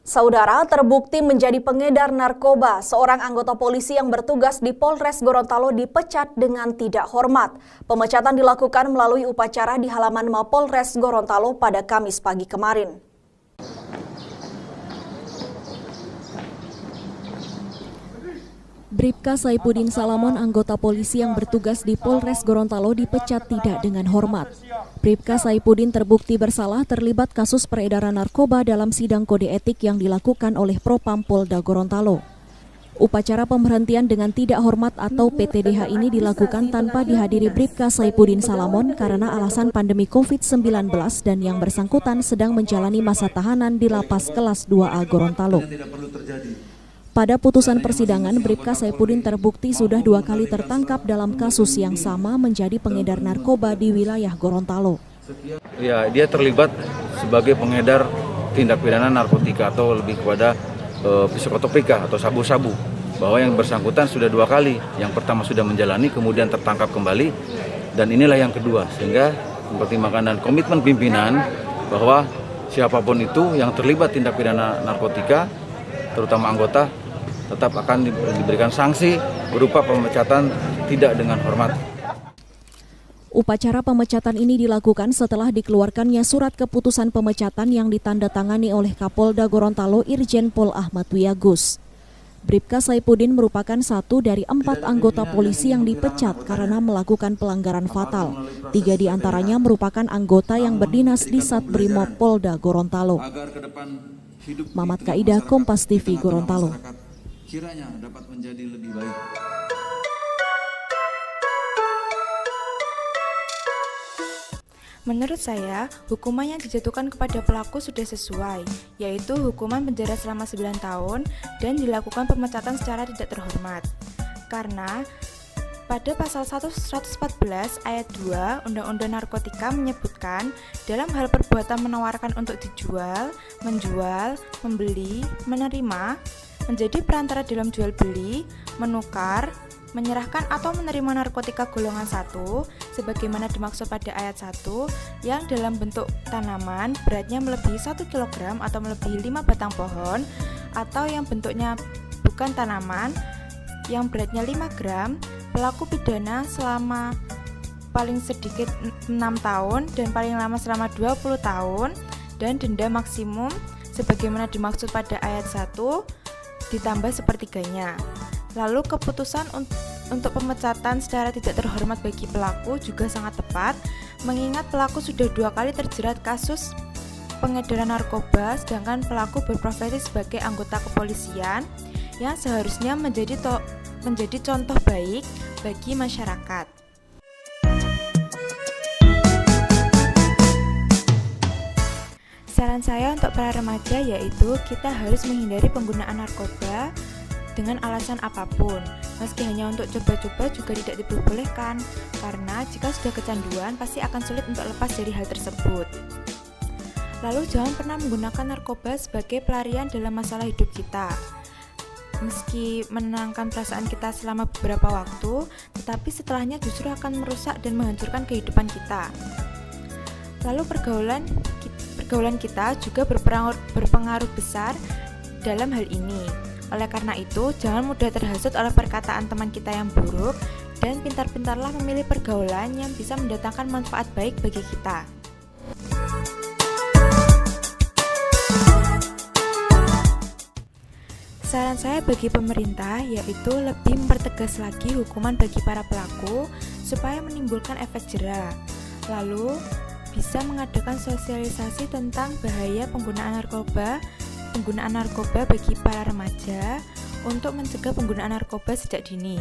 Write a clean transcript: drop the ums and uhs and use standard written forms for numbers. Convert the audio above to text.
Saudara, terbukti menjadi pengedar narkoba, seorang anggota polisi yang bertugas di Polres Gorontalo dipecat dengan tidak hormat. Pemecatan dilakukan melalui upacara di halaman Mapolres Gorontalo pada Kamis pagi kemarin. Bribka Saipudin Salamon, anggota polisi yang bertugas di Polres Gorontalo, dipecat tidak dengan hormat. Bribka Saipudin terbukti bersalah terlibat kasus peredaran narkoba dalam sidang kode etik yang dilakukan oleh Propam Polda Gorontalo. Upacara pemberhentian dengan tidak hormat atau PTDH ini dilakukan tanpa dihadiri Bribka Saipudin Salamon karena alasan pandemi COVID-19 dan yang bersangkutan sedang menjalani masa tahanan di Lapas Kelas 2A Gorontalo. Pada putusan persidangan, Bribka Saipudin terbukti sudah 2 kali tertangkap dalam kasus yang sama menjadi pengedar narkoba di wilayah Gorontalo. Ya, dia terlibat sebagai pengedar tindak pidana narkotika atau lebih kepada psikotropika atau sabu-sabu. Bahwa yang bersangkutan sudah 2 kali. Yang pertama sudah menjalani, kemudian tertangkap kembali, dan inilah yang kedua. Sehingga mempertimbangkan dan komitmen pimpinan bahwa siapapun itu yang terlibat tindak pidana narkotika, terutama anggota, tetap akan diberikan sanksi berupa pemecatan tidak dengan hormat. Upacara pemecatan ini dilakukan setelah dikeluarkannya surat keputusan pemecatan yang ditandatangani oleh Kapolda Gorontalo Irjen Pol Ahmad Wiyagus. Bribka Saipudin merupakan 1 dari 4 anggota polisi yang dipecat karena melakukan pelanggaran fatal. 3 diantaranya merupakan anggota yang berdinas di Satbrimob Polda Gorontalo. Mamat Kaidah, Kompas TV, Gorontalo. Kiranya dapat menjadi lebih baik. Menurut saya, hukuman yang dijatuhkan kepada pelaku sudah sesuai, yaitu hukuman penjara selama 9 tahun dan dilakukan pemecatan secara tidak terhormat. Karena pada pasal 114 ayat 2 Undang-Undang Narkotika menyebutkan dalam hal perbuatan menawarkan untuk dijual, menjual, membeli, menerima, menjadi perantara dalam jual beli, menukar, menyerahkan atau menerima narkotika golongan 1 sebagaimana dimaksud pada ayat 1 yang dalam bentuk tanaman beratnya melebihi 1 kg atau melebihi 5 batang pohon, atau yang bentuknya bukan tanaman yang beratnya 5 gram, pelaku pidana selama paling sedikit 6 tahun dan paling lama selama 20 tahun dan denda maksimum sebagaimana dimaksud pada ayat 1 ditambah sepertiganya. Lalu keputusan untuk pemecatan secara tidak terhormat bagi pelaku juga sangat tepat, mengingat pelaku sudah 2 kali terjerat kasus pengedaran narkoba, sedangkan pelaku berprofesi sebagai anggota kepolisian yang seharusnya menjadi contoh baik bagi masyarakat. Saran saya untuk para remaja yaitu kita harus menghindari penggunaan narkoba dengan alasan apapun. Meski hanya untuk coba-coba juga tidak diperbolehkan, karena jika sudah kecanduan pasti akan sulit untuk lepas dari hal tersebut. Lalu jangan pernah menggunakan narkoba sebagai pelarian dalam masalah hidup kita. Meski menenangkan perasaan kita selama beberapa waktu, tetapi setelahnya justru akan merusak dan menghancurkan kehidupan kita. Lalu pergaulan kita juga berpengaruh besar dalam hal ini. Oleh karena itu, jangan mudah terhasut oleh perkataan teman kita yang buruk dan pintar-pintarlah memilih pergaulan yang bisa mendatangkan manfaat baik bagi kita. Saran saya bagi pemerintah yaitu lebih mempertegas lagi hukuman bagi para pelaku supaya menimbulkan efek jera. Lalu bisa mengadakan sosialisasi tentang bahaya penggunaan narkoba bagi para remaja untuk mencegah penggunaan narkoba sejak dini.